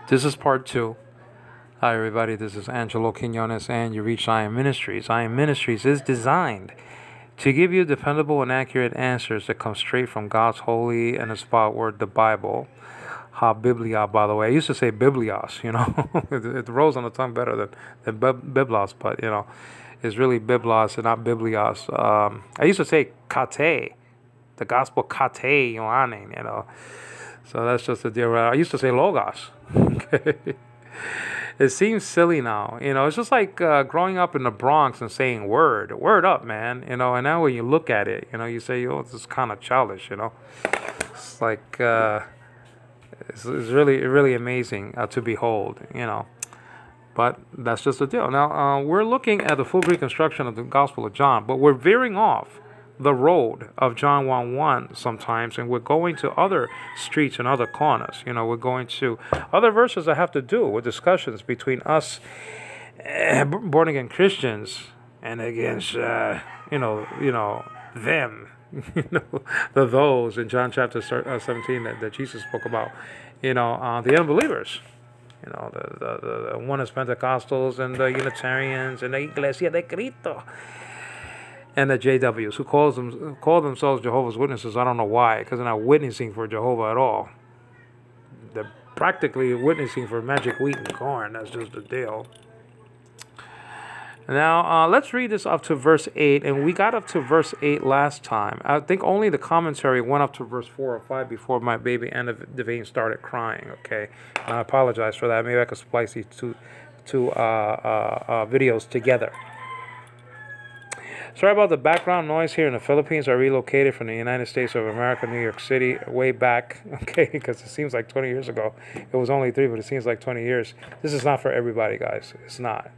This is part two. Hi, everybody. This is Angelo Quinones, and you reach I Am Ministries. I Am Ministries is designed to give you dependable and accurate answers that come straight from God's holy and inspired word, the Bible. Ha Biblia, by the way. I used to say Biblios, it rolls on the tongue better than Biblos, but, it's really Biblos and not Biblios. I used to say Kate, the gospel Kate Ioannin, So that's just the deal. I used to say Logos. Okay. It seems silly now. It's just like growing up in the Bronx and saying word up, man. And now when you look at it, you say, oh, this is kind of childish, It's like, it's really amazing to behold, But that's just the deal. Now, we're looking at the full Greek construction of the Gospel of John, but we're veering off the road of John 1:1 sometimes, and we're going to other streets and other corners. We're going to other verses that have to do with discussions between us born again Christians and against them, the those in John chapter 17 that Jesus spoke about, the unbelievers. The Oneness Pentecostals and the Unitarians and the Iglesia de Cristo. And the JWs, who call themselves Jehovah's Witnesses. I don't know why, because they're not witnessing for Jehovah at all. They're practically witnessing for magic wheat and corn. That's just the deal. Now, let's read this up to verse 8. And we got up to verse 8 last time. I think only the commentary went up to verse 4 or 5 before my baby Anna Devine started crying, okay? And I apologize for that. Maybe I could splice these two videos together. Sorry about the background noise here in the Philippines. I relocated from the United States of America, New York City, way back, okay, because it seems like 20 years ago. It was only 3, but it seems like 20 years. This is not for everybody, guys. It's not,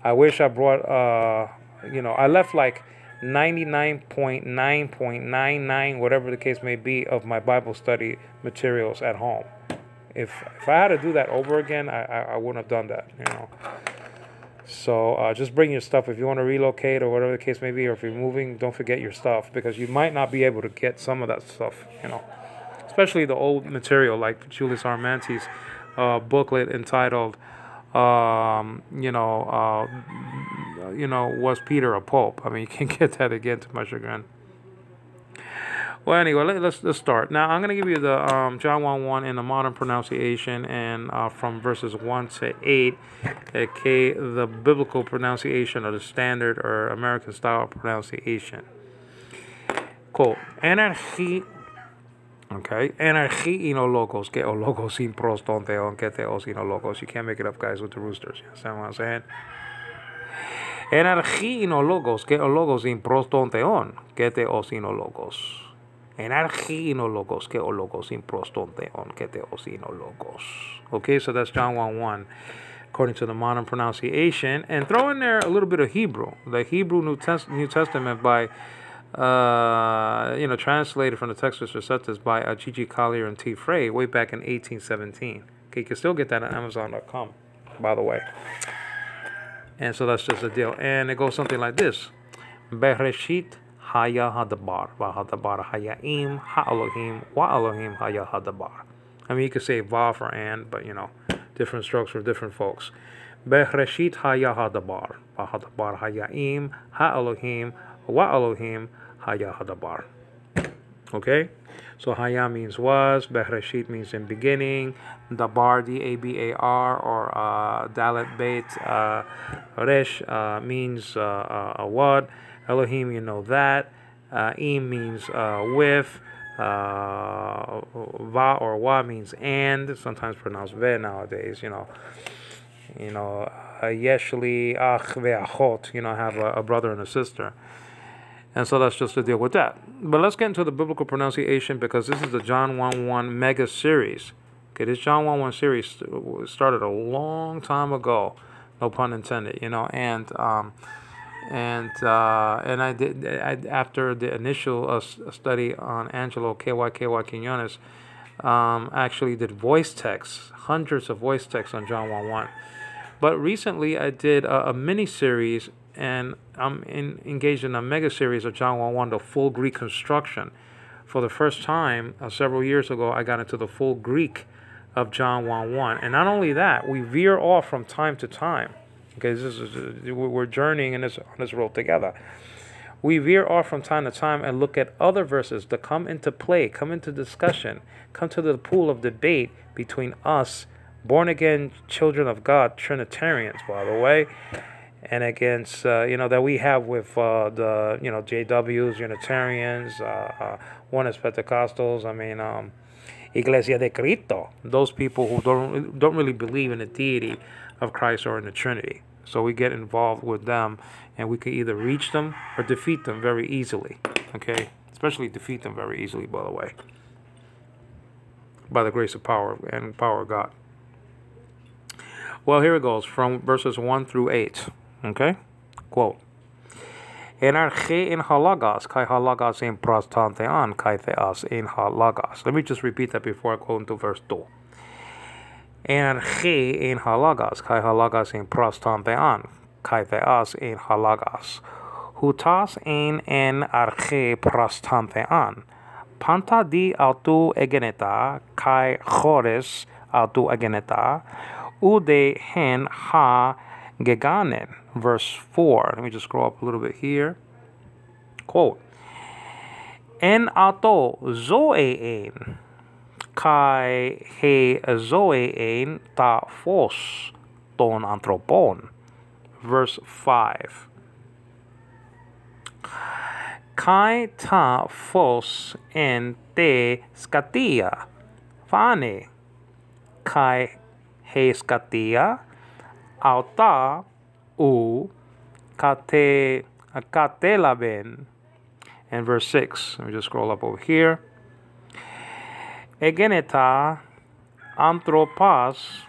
I wish I brought, I left like 99.9.99, whatever the case may be, of my Bible study materials at home. If I had to do that over again, I wouldn't have done that, So just bring your stuff. If you want to relocate or whatever the case may be, or if you're moving, don't forget your stuff, because you might not be able to get some of that stuff, especially the old material like Julius Armanti's booklet entitled, Was Peter a Pope? I mean, you can't get that again, to my chagrin. Well, anyway, let's start. Now, I'm going to give you the John 1:1 in the modern pronunciation, and from verses 1 to 8, okay, the biblical pronunciation or the standard or American style pronunciation. Quote, energy, okay, energy ino logos, que o logos sin prostonteon, que te os ino logos. You can't make it up, guys, with the roosters. You understand what I'm saying? Energy ino logos, que o logos sin prostonteon, que te os ino logos. Okay, so that's John 1:1, according to the modern pronunciation. And throw in there a little bit of Hebrew. The Hebrew New Testament by, translated from the Textus Receptus by G.G. Collier and T. Frey way back in 1817. Okay, you can still get that on Amazon.com, by the way. And so that's just the deal. And it goes something like this. Bereshit Haya Hadabar, Hadabar Hayaim, Ha Elohim, Wa Elohim Haya Hadabar. I mean, you could say Va for and, but different strokes for different folks. Bereshit Haya Hadabar, Hadabar Hayaim, Ha Elohim, Wa Elohim Haya Hadabar. Okay? So Haya means was, Bereshit means in beginning, Dabar, D-A-B-A-R, or Dalet Beit Resh means a what? Elohim, you know that. Im means with. Va or wa means and. Sometimes pronounced ve nowadays. Yeshli ach ve'achot. Have a brother and a sister. And so that's just to deal with that. But let's get into the biblical pronunciation, because this is the John 1:1 mega series. Okay, this John 1:1 series started a long time ago. No pun intended. And I did after the initial study on Angelo KYKY Quinones, actually did voice texts, hundreds of voice texts on John 1:1. But recently I did a mini series, and I'm engaged in a mega series of John 1:1, the full Greek construction. For the first time several years ago, I got into the full Greek of John 1:1. And not only that, we veer off from time to time. Okay, we're journeying on this road together. We veer off from time to time and look at other verses that come into play, come into discussion, come to the pool of debate between us, born-again children of God, Trinitarians, by the way, and against, that we have with the, JWs, Unitarians, Oneness Pentecostals, Iglesia de Cristo, those people who don't really believe in the deity of Christ or in the Trinity. So we get involved with them, and we can either reach them or defeat them very easily, okay? Especially defeat them very easily, by the way, by the grace of power and power of God. Well, here it goes, from verses 1 through 8, okay? Quote, En arche in halagas, kai halagas in prastantean, kai theas in halagas. Let me just repeat that before I go into verse 2. En arche in halagas, kai halagas in prastantean, kai theas in halagas. Hutas en arche prastantean, panta di autu egeneta, kai chores autu egeneta, ude hen ha geganen. Verse 4. Let me just scroll up a little bit here. Quote, En auto zoein, kai he zoein ta phos ton anthropon. Verse 5. Kai ta phos en te skatia, fane, kai he skatia, auta u katelaben. And verse 6. Let me just scroll up over here. Egeneta anthropas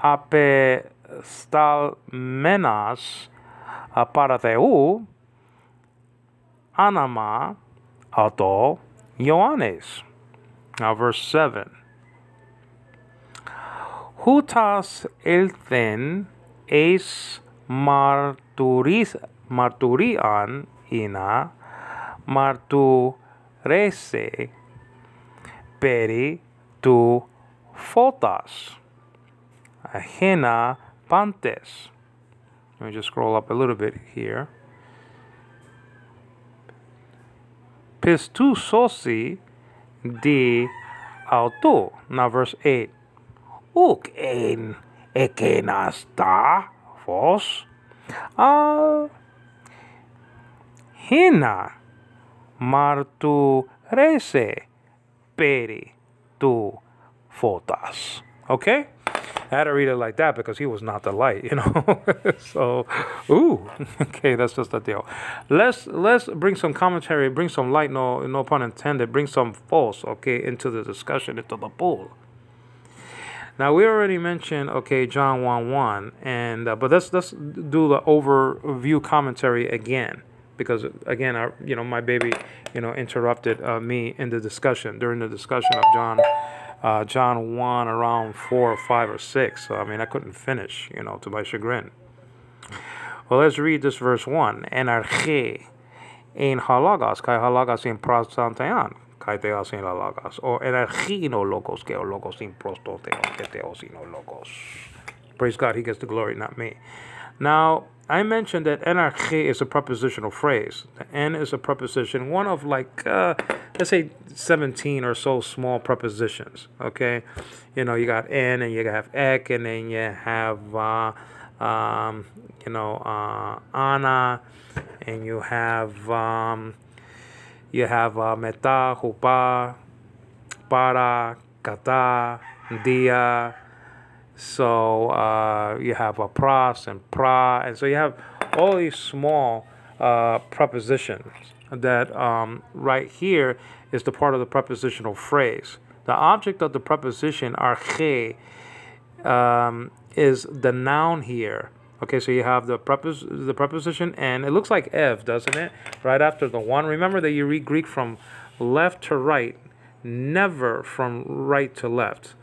apestalmenas paratheu anama auto Ioannes. Now verse 7. Hutas elthen eis marturian ina marturese peri tu photas ahena pantes. Let me just scroll up a little bit here. Pistu sosi di auto. Now verse 8. Uk en ekenasta phos hina marturese peri tu photas. Okay? I had to read it like that because he was not the light, So, okay, that's just the deal. Let's bring some commentary, bring some light, no pun intended, bring some force, okay, into the discussion, into the pool. Now we already mentioned, okay, John 1:1, and but let's do the overview commentary again, because again, my baby, interrupted me in the discussion during the discussion of John 1 around 4 or 5 or 6. So I couldn't finish, to my chagrin. Well, let's read this verse 1. En arche in halagas, kai halagas in prastantean. Kai theos in halagas, or en arche no logos, ke logos in prostoteon, ke theos in logos. Praise God, he gets the glory, not me. Now, I mentioned that enarche is a prepositional phrase. The en is a preposition, one of let's say 17 or so small prepositions, okay? You got en, and you have ek, and then you have, ana, and you have meta, hupa, para, kata, dia. So you have a pras and pra, and so you have all these small prepositions that right here is the part of the prepositional phrase. The object of the preposition arche is the noun here. Okay, so you have the preposition and it looks like ev, doesn't it? Right after the one. Remember that you read Greek from left to right, never from right to left.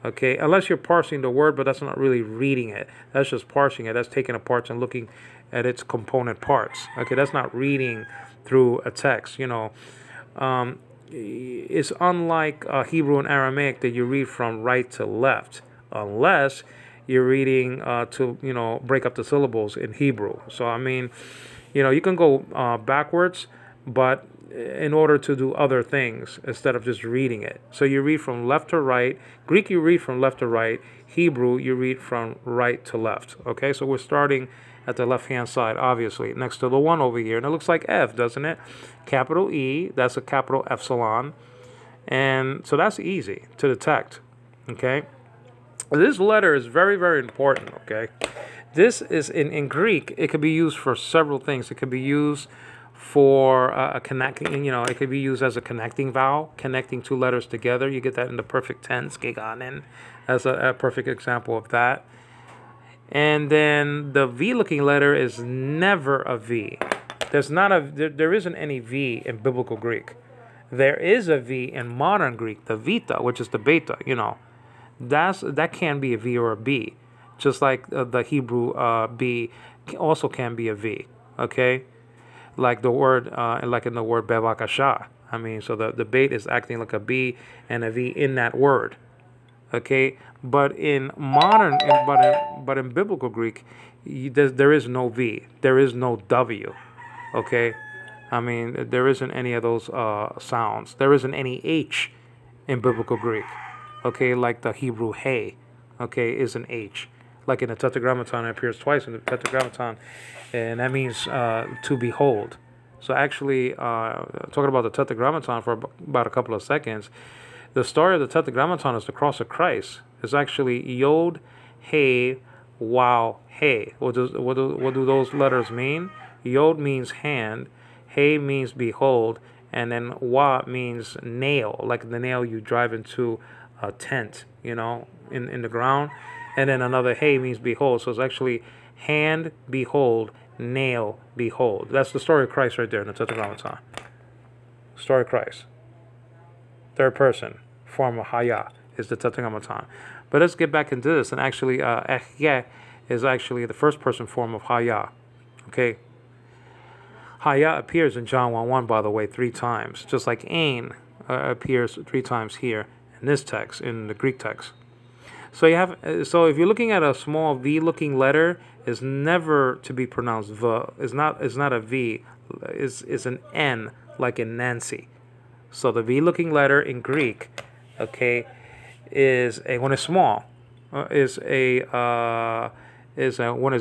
Okay, unless you're parsing the word, but that's not really reading it. That's just parsing it. That's taking apart and looking at its component parts. Okay, that's not reading through a text. it's unlike Hebrew and Aramaic that you read from right to left, unless you're reading to, break up the syllables in Hebrew. So, I mean, you can go backwards, but in order to do other things instead of just reading it. So you read from left to right. Greek, you read from left to right. Hebrew, you read from right to left. Okay, so we're starting at the left-hand side, obviously, next to the 1 over here. And it looks like F, doesn't it? Capital E, that's a capital epsilon. And so that's easy to detect, okay? This letter is very, very important, okay? This is, in Greek, it could be used for several things. It could be used for a connecting, it could be used as a connecting vowel, connecting two letters together. You get that in the perfect tense, giganen. That's a perfect example of that. And then the V-looking letter is never a V. There isn't any V in biblical Greek. There is a V in modern Greek, the vita, which is the beta, that can be a V or a B. Just like the Hebrew B also can be a V, okay? Like the word, like in the word bevakasha. I mean, so the bait is acting like a B and a V in that word, okay? But in modern, but in biblical Greek, there is no V, there is no W, okay? I mean, there isn't any of those sounds. There isn't any H in biblical Greek, okay? Like the Hebrew hey, okay, is an H. Like in the Tetragrammaton, it appears twice in the Tetragrammaton, and that means to behold. So actually, talking about the Tetragrammaton for about a couple of seconds, the story of the Tetragrammaton is the cross of Christ. It's actually Yod, Hey, Wow, Hey. What do those letters mean? Yod means hand, Hey means behold, and then Wa means nail, like the nail you drive into a tent, in the ground. And then another Hey means behold. So it's actually hand, behold, nail, behold. That's the story of Christ right there in the Tetragrammaton. Story of Christ. Third person, form of Haya, is the Tetragrammaton. But let's get back into this. And actually, Ehye is actually the first person form of Haya. Okay? Haya appears in John 1:1, by the way, 3 times. Just like Ain appears 3 times here in this text, in the Greek text. So if you're looking at a small V-looking letter, it's never to be pronounced V. It's not a V. It's an N, like in Nancy. So the V-looking letter in Greek, okay, when it's small, when it's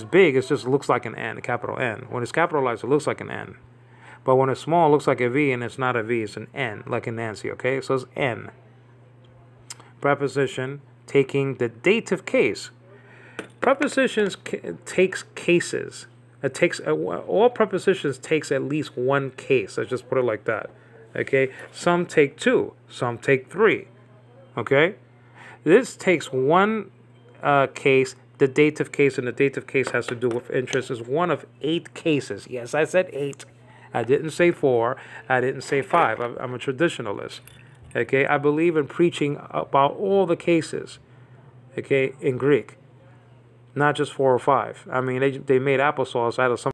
big, it just looks like an N, a capital N. When it's capitalized, it looks like an N. But when it's small, it looks like a V, and it's not a V. It's an N, like in Nancy. Okay, so it's N. Preposition taking the dative case. Prepositions takes cases. It takes all prepositions takes at least one case. Let's just put it like that. Okay, some take 2, some take 3. Okay, this takes one case. The dative case, and the dative case has to do with interest, is one of 8 cases. Yes, I said 8. I didn't say 4. I didn't say 5. I'm a traditionalist. Okay, I believe in preaching about all the cases, okay, in Greek, not just 4 or 5. I mean, they made applesauce out of some